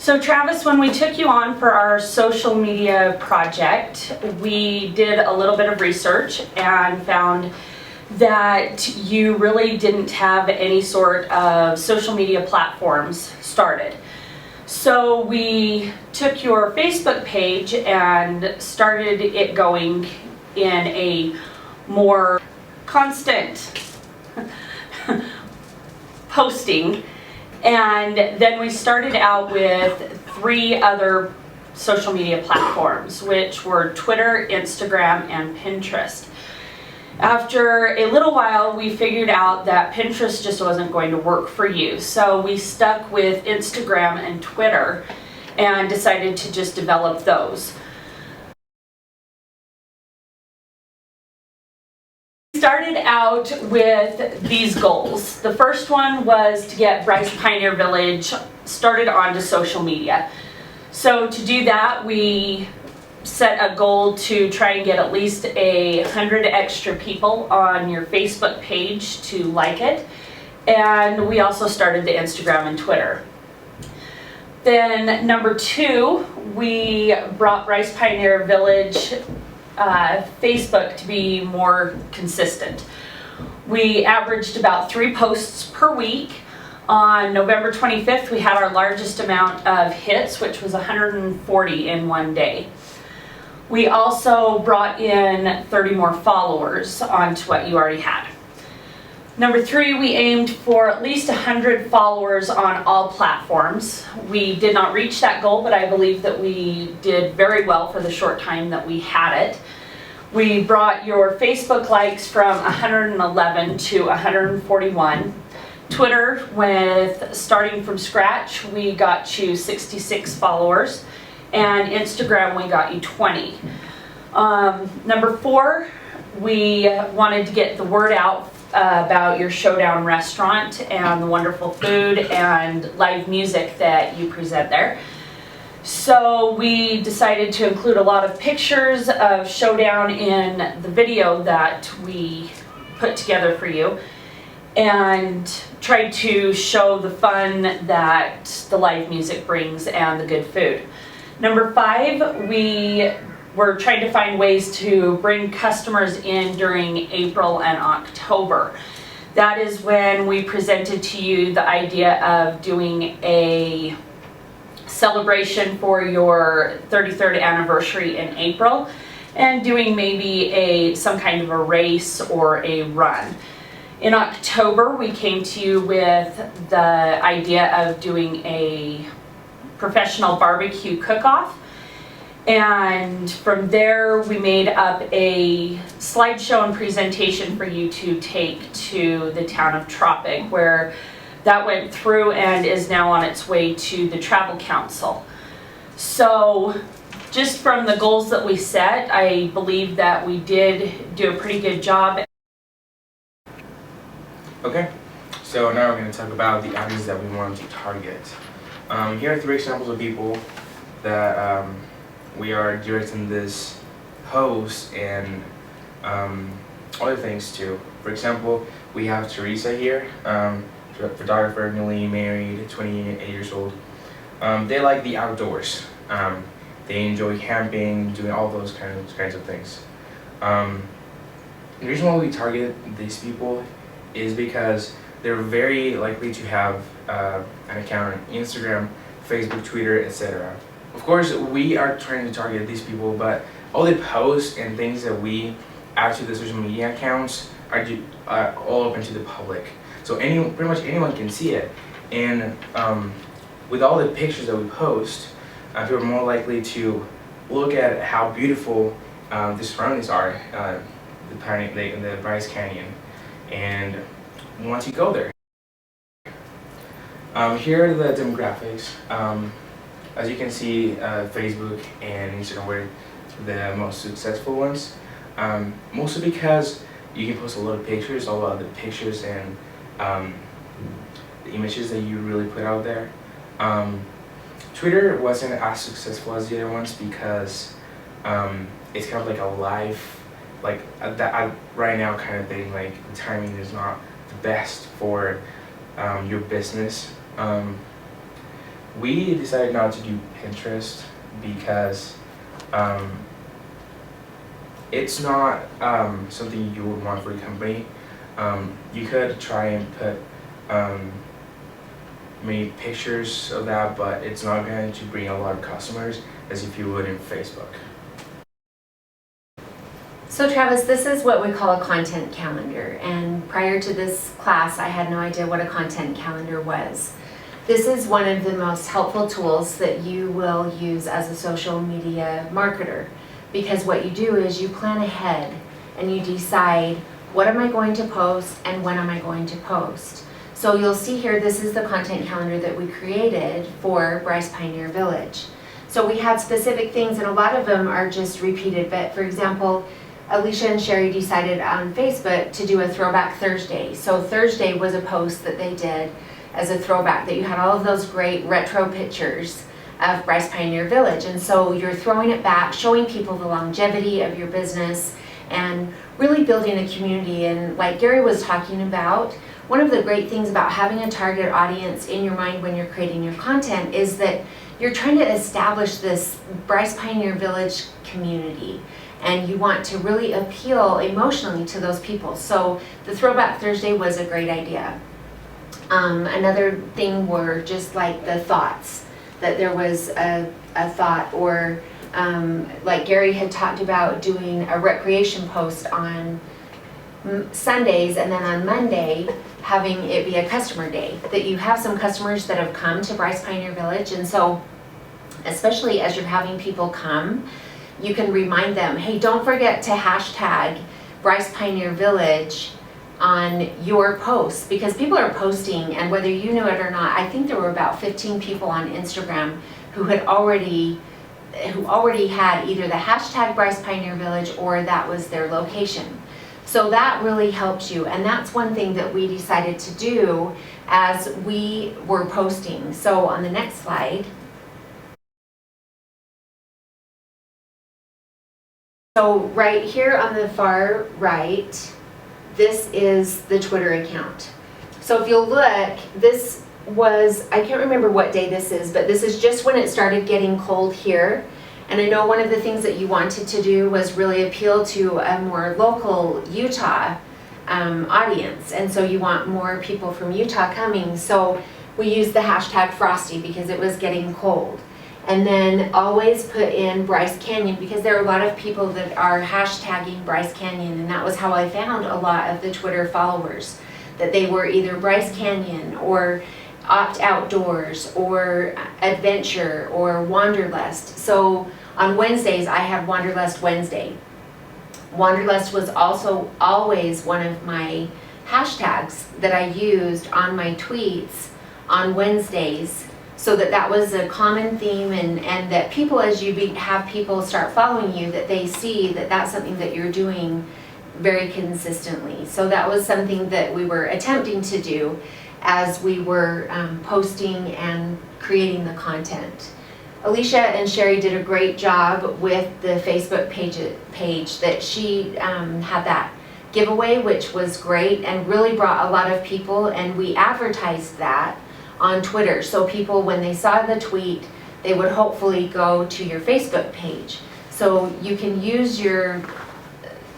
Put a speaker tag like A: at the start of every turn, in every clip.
A: So Travis, when we took you on for our social media project, we did a little bit of research and found that you really didn't have any sort of social media platforms started. So we took your Facebook page and started it going in a more constant posting, and then we started out with 3 other social media platforms, which were Twitter, Instagram, and Pinterest. After a little while, we figured out that Pinterest just wasn't going to work for you, so we stuck with Instagram and Twitter and decided to just develop those. We started out with these goals. The first one was to get Bryce Pioneer Village started onto social media. So to do that, we set a goal to try and get at least 100 extra people on your Facebook page to like it. And we also started the Instagram and Twitter. Then number 2, we brought Bryce Pioneer Village Facebook to be more consistent. We averaged about 3 posts per week. On November 25th, we had our largest amount of hits, which was 140 in one day. We also brought in 30 more followers onto what you already had. Number 3, we aimed for at least 100 followers on all platforms. We did not reach that goal, but I believe that we did very well for the short time that we had it. We brought your Facebook likes from 111 to 141. Twitter, with starting from scratch, we got you 66 followers. And Instagram, we got you 20. Number 4, we wanted to get the word out about your Showdown restaurant and the wonderful food and live music that you present there. So we decided to include a lot of pictures of Showdown in the video that we put together for you, and tried to show the fun that the live music brings and the good food. Number 5, we were trying to find ways to bring customers in during April and October. That is when we presented to you the idea of doing a celebration for your 33rd anniversary in April and doing maybe some kind of a race or a run. In October, we came to you with the idea of doing a professional barbecue cook-off, and from there we made up a slideshow and presentation for you to take to the town of Tropic, where that went through and is now on its way to the Travel Council. So just from the goals that we set, I believe that we did do a pretty good job.
B: Okay, so now we're going to talk about the audience that we want to target. Here are 3 examples of people that we are directing this post and other things to. For example, we have Teresa here, photographer, newly married, 28 years old. They like the outdoors. They enjoy camping, doing all those kinds of things. The reason why we target these people is because they're very likely to have an account on Instagram, Facebook, Twitter, etc. Of course, we are trying to target these people, but all the posts and things that we add to the social media accounts are all open to the public. So pretty much anyone can see it. And with all the pictures that we post, people are more likely to look at how beautiful the surroundings are, the Bryce Canyon, and want to go there. Here are the demographics. As you can see, Facebook and Instagram were the most successful ones, mostly because you can post a lot of pictures, all of the pictures and the images that you really put out there. Twitter wasn't as successful as the other ones because it's kind of like a live, like right now kind of thing. Like the timing is not the best for your business. we decided not to do Pinterest because it's not something you would want for your company. You could try and put many pictures of that, but it's not going to bring a lot of customers as if you would in Facebook.
C: So Travis, this is what we call a content calendar, and prior to this class I had no idea what a content calendar was. This is one of the most helpful tools that you will use as a social media marketer, because what you do is you plan ahead and you decide what am I going to post and when am I going to post. So you'll see here, this is the content calendar that we created for Bryce Pioneer Village. So we had specific things, and a lot of them are just repeated, but for example, Alicia and Sherry decided on Facebook to do a Throwback Thursday. So Thursday was a post that they did as a throwback, that you had all of those great retro pictures of Bryce Pioneer Village. And so you're throwing it back, showing people the longevity of your business and really building a community. And like Gary was talking about, one of the great things about having a target audience in your mind when you're creating your content is that you're trying to establish this Bryce Pioneer Village community, and you want to really appeal emotionally to those people. So the Throwback Thursday was a great idea. Another thing were just like the thoughts, that there was a thought, or like Gary had talked about doing a recreation post on Sundays, and then on Monday having it be a customer day, that you have some customers that have come to Bryce Pioneer Village. And so especially as you're having people come, you can remind them, hey, don't forget to hashtag Bryce Pioneer Village on your posts, because people are posting, and whether you knew it or not, I think there were about 15 people on Instagram who already had either the hashtag Bryce Pioneer Village or that was their location. So that really helps you, and that's one thing that we decided to do as we were posting. So on the next slide, so right here on the far right, this is the Twitter account. So if you'll look, this was, I can't remember what day this is, but this is just when it started getting cold here. And I know one of the things that you wanted to do was really appeal to a more local Utah audience. And so you want more people from Utah coming. So we used the hashtag Frosty because it was getting cold. And then always put in Bryce Canyon, because there are a lot of people that are hashtagging Bryce Canyon, and that was how I found a lot of the Twitter followers, that they were either Bryce Canyon or Opt Outdoors or Adventure or Wanderlust. So on Wednesdays I had Wanderlust Wednesday. Wanderlust was also always one of my hashtags that I used on my tweets on Wednesdays, so that was a common theme, and that people, as you have people start following you, that they see that that's something that you're doing very consistently. So that was something that we were attempting to do as we were posting and creating the content. Alicia and Sherry did a great job with the Facebook page that she had that giveaway, which was great and really brought a lot of people, and we advertised that on Twitter. So people, when they saw the tweet, they would hopefully go to your Facebook page. So you can use your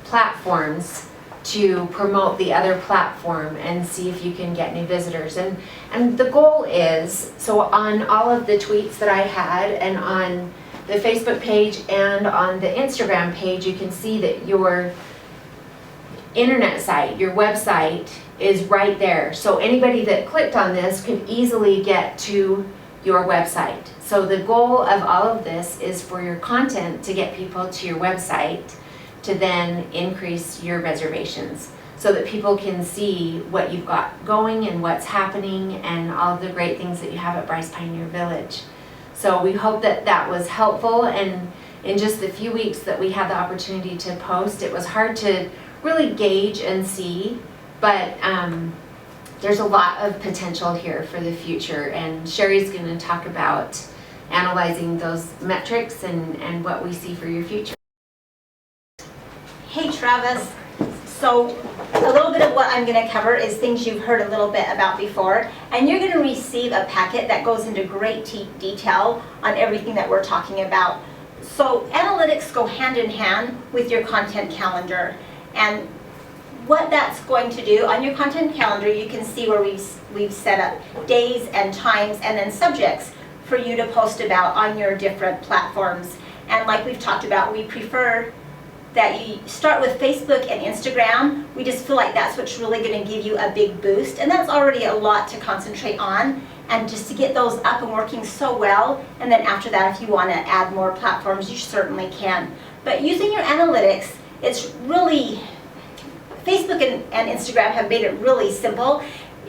C: platforms to promote the other platform and see if you can get new visitors. And the goal is, so on all of the tweets that I had, and on the Facebook page and on the Instagram page, you can see that your internet site, your website, is right there. So anybody that clicked on this could easily get to your website. So the goal of all of this is for your content to get people to your website, to then increase your reservations, so that people can see what you've got going and what's happening and all of the great things that you have at Bryce Pioneer Village. So we hope that that was helpful, and in just the few weeks that we had the opportunity to post, it was hard to really gauge and see, but there's a lot of potential here for the future, and Sherry's going to talk about analyzing those metrics and what we see for your future.
D: Hey Travis, so a little bit of what I'm going to cover is things you've heard a little bit about before, and you're going to receive a packet that goes into great detail on everything that we're talking about. So analytics go hand in hand with your content calendar, and what that's going to do on your content calendar, you can see where we've set up days and times and then subjects for you to post about on your different platforms. And like we've talked about, we prefer that you start with Facebook and Instagram. We just feel like that's what's really going to give you a big boost, and that's already a lot to concentrate on, and just to get those up and working so well. And then after that, if you want to add more platforms, you certainly can. But using your analytics, it's really, Facebook and Instagram have made it really simple.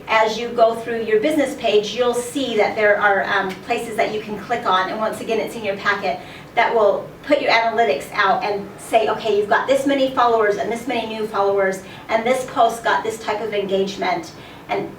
D: As you go through your business page, you'll see that there are places that you can click on, and once again, it's in your packet, that will put your analytics out and say, okay, you've got this many followers and this many new followers, and this post got this type of engagement, and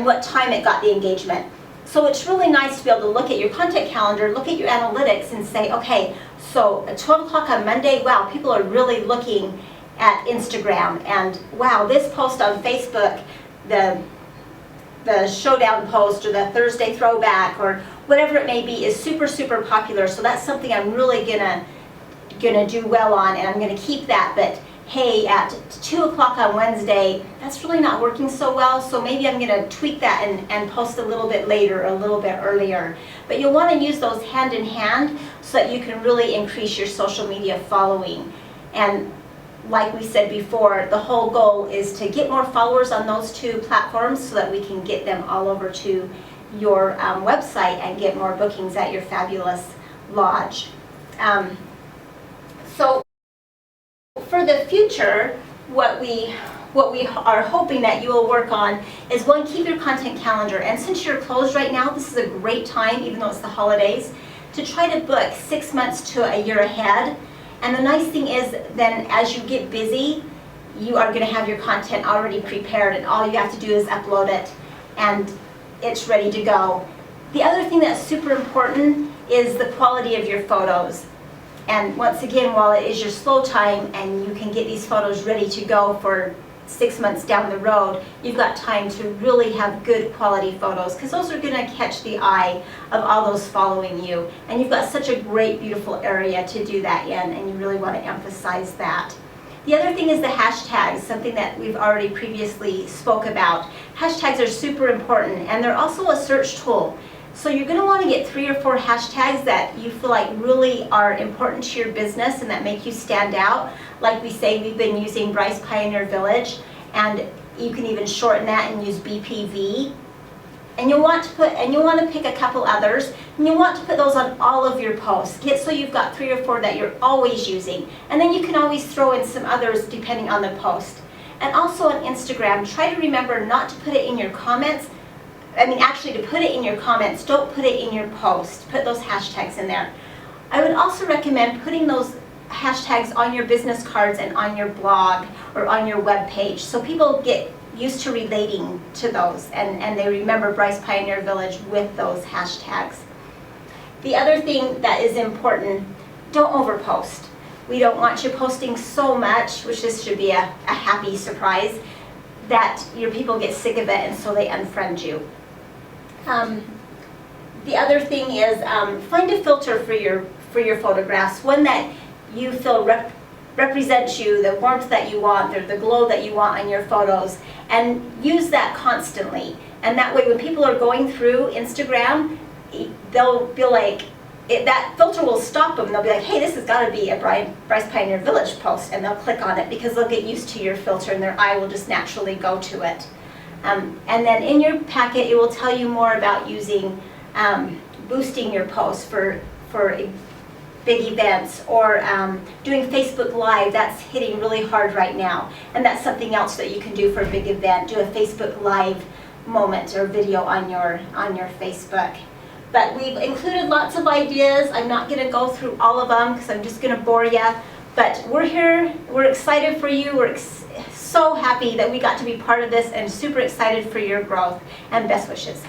D: what time it got the engagement. So it's really nice to be able to look at your content calendar, look at your analytics, and say, okay, so at 12 o'clock on Monday, wow, people are really looking at Instagram, and wow, this post on Facebook, the showdown post or the Thursday throwback or whatever it may be is super, super popular. So that's something I'm really gonna do well on, and I'm gonna keep that. But hey, at 2 o'clock on Wednesday, that's really not working so well, so maybe I'm gonna tweak that and post a little bit later, a little bit earlier. But you'll wanna use those hand in hand so that you can really increase your social media following. And like we said before, the whole goal is to get more followers on those two platforms so that we can get them all over to your website and get more bookings at your fabulous lodge. So for the future, what we are hoping that you will work on is, one, keep your content calendar. And since you're closed right now, this is a great time, even though it's the holidays, to try to book 6 months to a year ahead. And the nice thing is, then as you get busy, you are going to have your content already prepared, and all you have to do is upload it, and it's ready to go. The other thing that's super important is the quality of your photos. And once again, while it is your slow time and you can get these photos ready to go for 6 months down the road, you've got time to really have good quality photos, because those are going to catch the eye of all those following you. And you've got such a great, beautiful area to do that in, and you really want to emphasize that. The other thing is the hashtags, something that we've already previously spoke about. Hashtags are super important, and they're also a search tool. So you're going to want to get 3 or 4 hashtags that you feel like really are important to your business and that make you stand out. Like we say, we've been using Bryce Pioneer Village, and you can even shorten that and use BPV. And you'll want to pick a couple others, and you'll want to put those on all of your posts. Get so you've got 3 or 4 that you're always using, and then you can always throw in some others depending on the post. And also on Instagram, try to remember not to put it in your comments. Actually, to put it in your comments, don't put it in your post. Put those hashtags in there. I would also recommend putting those hashtags on your business cards and on your blog or on your web page, so people get used to relating to those, and they remember Bryce Pioneer Village with those hashtags. The other thing that is important, don't overpost. We don't want you posting so much, which this should be a happy surprise, that your people get sick of it and so they unfriend you. The other thing is, find a filter for your photographs, one that you feel represents you, the warmth that you want, the glow that you want on your photos, and use that constantly. And that way, when people are going through Instagram, they'll be like, that filter will stop them. They'll be like, hey, this has got to be a Bryce Pioneer Village post, and they'll click on it because they'll get used to your filter and their eye will just naturally go to it. And then in your packet, it will tell you more about using, boosting your posts for big events, or doing Facebook Live. That's hitting really hard right now, and that's something else that you can do for a big event. Do a Facebook Live moment or video on your Facebook. But we've included lots of ideas. I'm not going to go through all of them because I'm just going to bore you. But we're here. We're excited for you. We're so happy that we got to be part of this, and super excited for your growth, and best wishes.